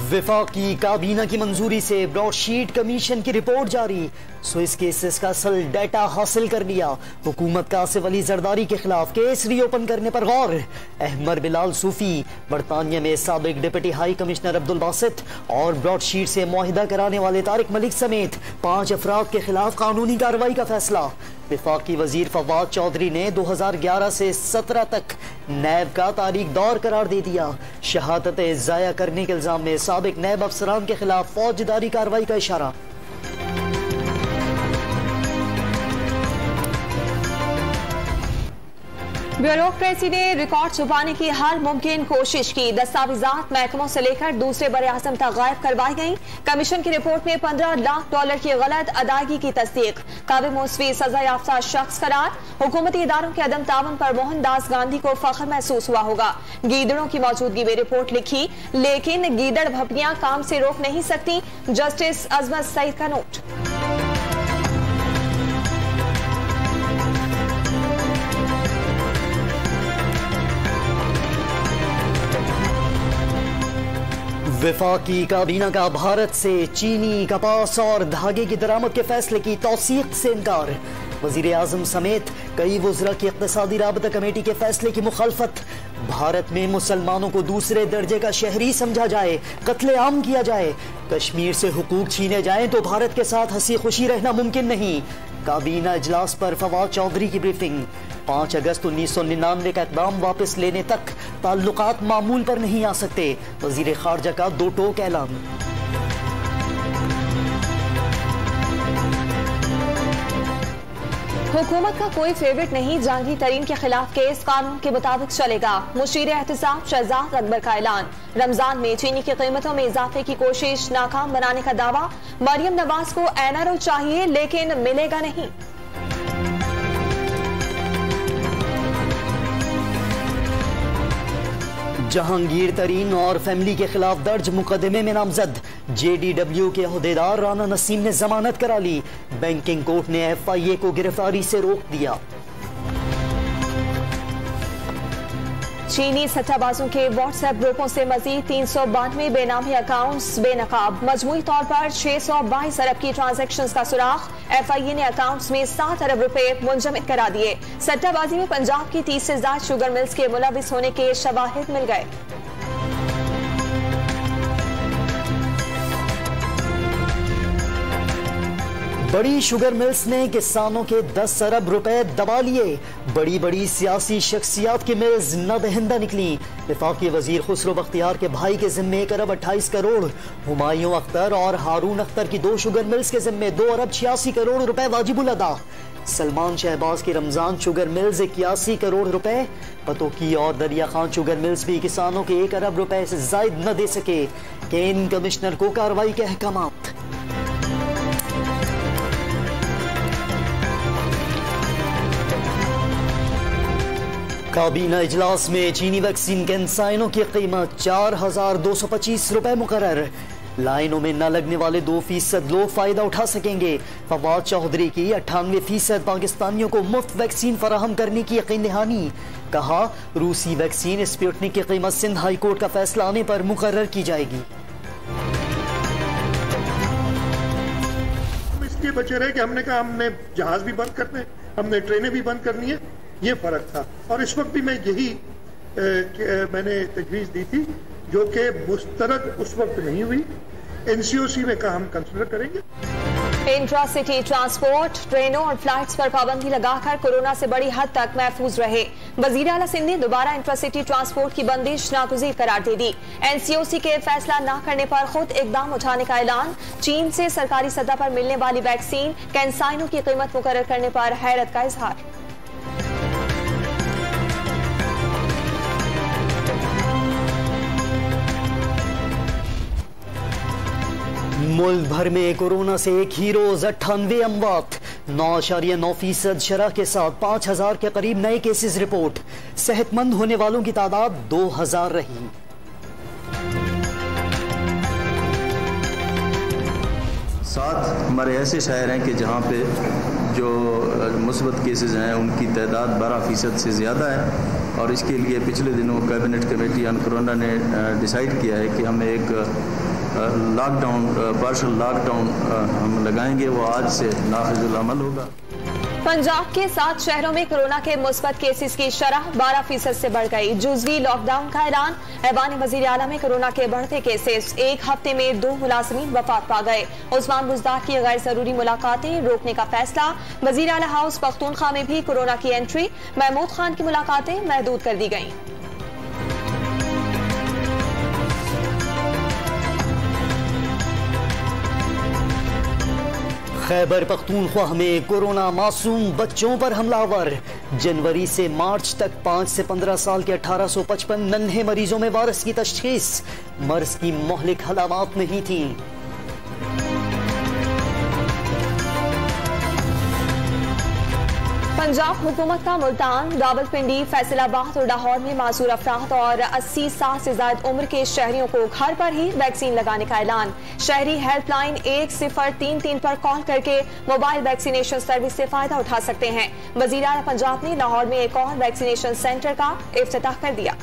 वफाकी काबीना की मंजूरी से ब्रॉडशीट कमीशन की रिपोर्ट जारी। स्विस केसेस का असल डाटा हासिल कर लिया। हुकूमत का आसिफ अली जरदारी के खिलाफ केस रीओपन करने पर गौर। अहमर बिलाल सूफी बरतानिया में साबिक deputy high commissioner Abdul Basit और ब्रॉडशीट से मुआहिदा कराने वाले तारिक मलिक समेत 5 अफराद के खिलाफ कानूनी कार्रवाई का फैसला। वफाकी वजीर फवाद चौधरी ने 2011 से 17 तक नैब का तारीख दौर करार दे दिया। शहादत ज़ाया करने के इल्जाम में साबिक नैब अफसरान के खिलाफ फौजदारी कार्रवाई का इशारा। ब्यूरोक्रेसी ने रिकॉर्ड छुपाने की हर मुमकिन कोशिश की। दस्तावेजात महकमों से लेकर दूसरे बरे-आज़म तक गायब करवाई गई। कमीशन की रिपोर्ट में $15 लाख की गलत अदायगी की तस्दीक। काबिल मौसवी सजा याफ्ता शख्स करार। हुकूमती इदारों के अदम तावन पर मोहनदास गांधी को फख्र महसूस हुआ होगा। गीदड़ों की मौजूदगी में रिपोर्ट लिखी, लेकिन गीदड़ भपटियां काम से रोक नहीं सकती। जस्टिस अजमत सईद का नोट। वफाकी काबीना का भारत से चीनी कपास और धागे की दरामद के फैसले की तौसीक से इनकार। वजीर आजम समेत कई वज़रा की इक़्तिसादी राबता कमेटी के फैसले की मुखालफत। भारत में मुसलमानों को दूसरे दर्जे का शहरी समझा जाए, कत्लेआम किया जाए, कश्मीर से हुकूक छीने जाए तो भारत के साथ हंसी खुशी रहना मुमकिन नहीं। काबीना इजलास पर फवाद चौधरी की ब्रीफिंग। 5 अगस्त 1999 का इक़दाम वापस लेने तक ताल्लुकात मामूल पर नहीं आ सकते। वजीर खारजा का 2 टोक ऐलान। हुकूमत का कोई फेवरेट नहीं, जहांगीर तरीन के खिलाफ केस कानून के मुताबिक चलेगा। मुशीर एहतसाब शहजाद अकबर का ऐलान। रमजान में चीनी की कीमतों में इजाफे की कोशिश नाकाम बनाने का दावा। मरियम नवाज को NRO चाहिए लेकिन मिलेगा नहीं। जहांगीर तरीन और फैमिली के खिलाफ दर्ज मुकदमे में नामजद JDW के अहदेदार राना नसीम ने जमानत करा ली। बैंकिंग कोर्ट ने FIA को गिरफ्तारी से रोक दिया। चीनी सट्टाबाजों के व्हाट्सएप ग्रुपों से मजीद 392 बेनामी अकाउंट्स बेनकाब। मजमूई तौर पर 622 अरब की ट्रांजैक्शंस का सुराग। FIA ने अकाउंट्स में 7 अरब रुपए मुंजमद करा दिए। सट्टाबाजी में पंजाब की 30 से ज्यादा शुगर मिल्स के मुलविस होने के शवाहिद मिल गए। बड़ी शुगर मिल्स ने किसानों के 10 अरब रुपए दबा लिए। बड़ी बड़ी सियासी शख्सियात की मिल्स नदहिंदा निकली। वफाकी वजीर खुसरो बख्तियार के भाई के जिम्मे 1 अरब 28 करोड़। हुमायूं अख्तर और हारून अख्तर की 2 शुगर मिल्स के जिम्मे 2 अरब 86 करोड़ रुपए वाजिबुल अदा। सलमान शहबाज की रमजान शुगर मिल्स 81 करोड़ रुपए। पतोकी और दरिया खान शुगर मिल्स भी किसानों के 1 अरब रुपए से जायद न दे सके। केन कमिश्नर को कार्रवाई के अहकामात। काबीना इजलास में चीनी वैक्सीन के इंसाइनों की कीमत 4225 रुपए मुकर्रर। लाइनों में न लगने वाले 2% लोग फायदा उठा सकेंगे। फवाद चौधरी की 98% पाकिस्तानियों को मुफ्त वैक्सीन फराहम करने की यकीन दहानी। कहा रूसी वैक्सीन स्पुतनिक की कीमत सिंध हाई कोर्ट का फैसला आने पर मुकर्रर की जाएगी। हम इसलिए बचे रहे कि हमने कहा हमने जहाज भी बंद करने, हमने ट्रेनें भी बंद करनी है, ये फर्क था। और इस वक्त भी मैं यही मैंने तजवीज़ दी थी जो कि मुस्तरद उस वक्त नहीं हुई। NCOC में कहा हम कंसिडर करेंगे। इंट्रा सिटी ट्रांसपोर्ट, ट्रेनों और फ्लाइट्स पर पाबंदी लगाकर कोरोना से बड़ी हद तक महफूज रहे। वजीर आला सिंध ने दोबारा इंट्रा सिटी ट्रांसपोर्ट की बंदिश नागुज़ीर करार दे दी। NCOC के फैसला न करने पर खुद इकदाम उठाने का ऐलान। चीन से सरकारी सतह पर मिलने वाली वैक्सीन कैंसाइनों की कीमत मुकर्रर करने पर हैरत का इजहार। मुल्क भर में कोरोना से एक ही रोज 98 अमवात। 9.9% शरह के साथ 5000 के करीब नए केसेस रिपोर्ट। सेहतमंद होने वालों की तादाद 2000 रही। साथ हमारे ऐसे शहर हैं कि जहाँ पे जो मुस्बत केसेस हैं उनकी तादाद 12% से ज़्यादा है। और इसके लिए पिछले दिनों कैबिनेट कमेटी ऑन कोरोना ने डिसाइड किया है कि हम एक लॉकडाउन पार्शल लॉकडाउन हम लगाएंगे, वो आज से नाफिजुल अमल होगा। पंजाब के 7 शहरों में कोरोना के मुस्बत केसेस की शरह 12% से बढ़ गई। जुज़वी लॉकडाउन का ऐलान। ऐवान वज़ीर आला में कोरोना के बढ़ते केसेस। एक हफ्ते में 2 मुलाजिमीन वफात पा गए। उस्मान बुज़दार की गैर जरूरी मुलाकातें रोकने का फैसला। वज़ीर आला हाउस पख्तूनख्वा में भी कोरोना की एंट्री। महमूद खान की मुलाकातें महदूद कर दी गयी। खैबर पख्तूनख्वा में कोरोना मासूम बच्चों पर हमलावर। जनवरी से मार्च तक 5 से 15 साल के 1855 नन्हे मरीजों में वायरस की तशखीस। मर्ज की मोहलिक अलामात नहीं थी। पंजाब हुकूमत का मुल्तान, रावलपिंडी, फैसलाबाद और लाहौर में मासूर अफराद और 80 साल से ज्यादा उम्र के शहरियों को घर पर ही वैक्सीन लगाने का ऐलान। शहरी हेल्पलाइन 1033 पर कॉल करके मोबाइल वैक्सीनेशन सर्विस से फायदा उठा सकते हैं। वज़ीर आला पंजाब ने लाहौर में एक और वैक्सीनेशन सेंटर का इफ्तिताह कर दिया।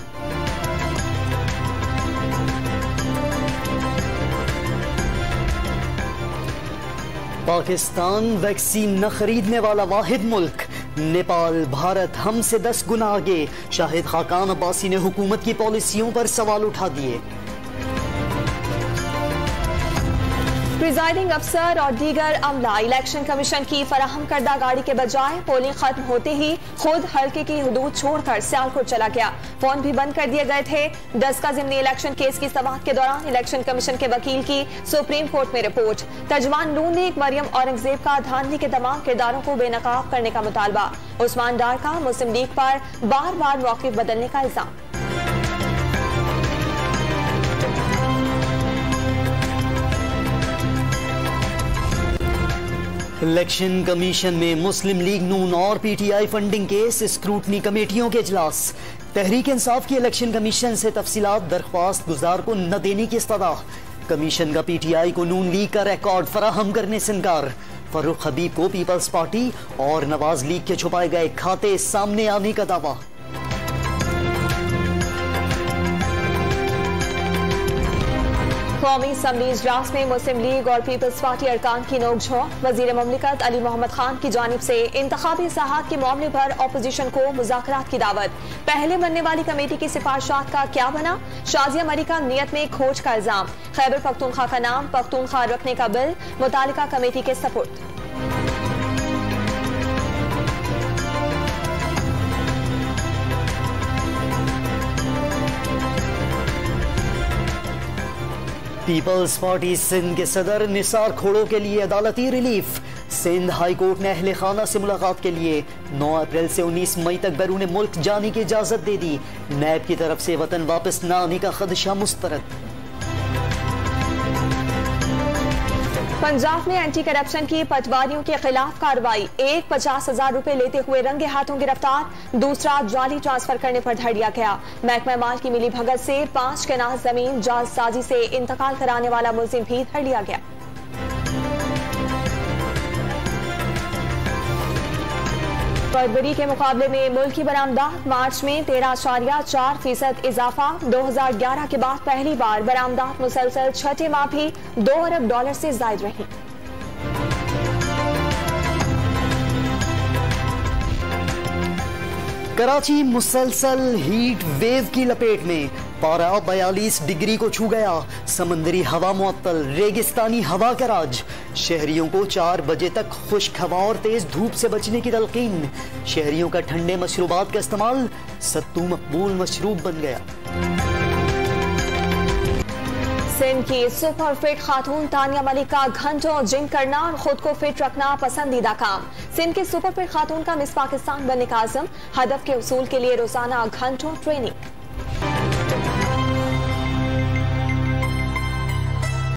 पाकिस्तान वैक्सीन न खरीदने वाला वाहिद मुल्क। नेपाल भारत हमसे 10 गुना आगे। शाहिद खाकान अब्बासी ने हुकूमत की पॉलिसियों पर सवाल उठा दिए। प्रिजाइडिंग अफसर और दीगर अमला इलेक्शन कमीशन की फराहम करदा गाड़ी के बजाय पोलिंग खत्म होते ही खुद हल्के की हदूद छोड़कर सियालकोट चला गया। फोन भी बंद कर दिए गए थे। डस्का ज़िमनी इलेक्शन केस की समाअत के दौरान इलेक्शन कमीशन के वकील की सुप्रीम कोर्ट में रिपोर्ट। तर्जुमान नून लीग मरियम औरंगजेब का धांधली के तमाम किरदारों को बेनकाब करने का मुतालबा। उस्मान डार का मुस्लिम लीग पर बार बार मौक़िफ़ बदलने का इल्जाम। इलेक्शन कमीशन में मुस्लिम लीग नून और पीटीआई फंडिंग केस स्क्रूटनी कमेटियों के इजलास। तहरीक इंसाफ की इलेक्शन कमीशन से तफसीलात दरख्वास्त गुजार को न देने की इस्तदा। कमीशन का पीटीआई को नून लीग का रिकॉर्ड फराहम करने से इनकार। फरूख हबीब को पीपल्स पार्टी और नवाज लीग के छुपाए गए खाते सामने आने का दावा। कौमी असम्बली इजलास में मुस्लिम लीग और पीपल्स पार्टी अरकान की नोकझोंक। वजीर ममलिकत अली मोहम्मद खान की जानिब से इंतखाबी इस्लाहात के मामले पर अपोजिशन को मुज़ाकरात की दावत। पहले बनने वाली कमेटी की सिफारिशात का क्या बना? शाजिया मलिका नियत में खोज का इल्जाम। खैबर पख्तूनख्वा का नाम पख्तूनख्वा रखने का बिल मुतालिका कमेटी के सपुर्द। पीपल्स पार्टी सिंध के सदर निसार खोड़ो के लिए अदालती रिलीफ। सिंध हाई कोर्ट ने अहले खाना से मुलाकात के लिए 9 अप्रैल से 19 मई तक बैरून मुल्क जाने की इजाजत दे दी। नैब की तरफ से वतन वापस न आने का खदशा मुस्तरद। पंजाब में एंटी करप्शन की पटवारियों के खिलाफ कार्रवाई। एक 50,000 रुपए लेते हुए रंगे हाथों गिरफ्तार। दूसरा जाली ट्रांसफर करने पर धर दिया गया। महकमा माल की मिली भगत से 5 कनाल जमीन जालसाजी से इंतकाल कराने वाला मुलजिम भी धर लिया गया। फरवरी के मुकाबले में मुल्क की बरामदात मार्च में 13.4% इजाफा। 2011 के बाद पहली बार बरामदात मुसलसल छठे माह भी $2 अरब से ज्यादा रही। कराची मुसलसल हीट वेव की लपेट में। पारा 42 डिग्री को छू गया। समंदरी हवा मुअत्तल, रेगिस्तानी हवा का राज। शहरियों को 4 बजे तक खुश्क हवा और तेज धूप से बचने की तलकीन। शहरियों का ठंडे मशरूबात का इस्तेमाल सत्तू मकबूल मशरूब बन गया। सिंध की सुपर फिट खातून तानिया मलिक का घंटों जिम करना और खुद को फिट रखना पसंदीदा काम। सिंध के सुपर फिट खातून का मिस पाकिस्तान बनने का आज़म। हदफ के उसूल के लिए रोजाना घंटों ट्रेनिंग।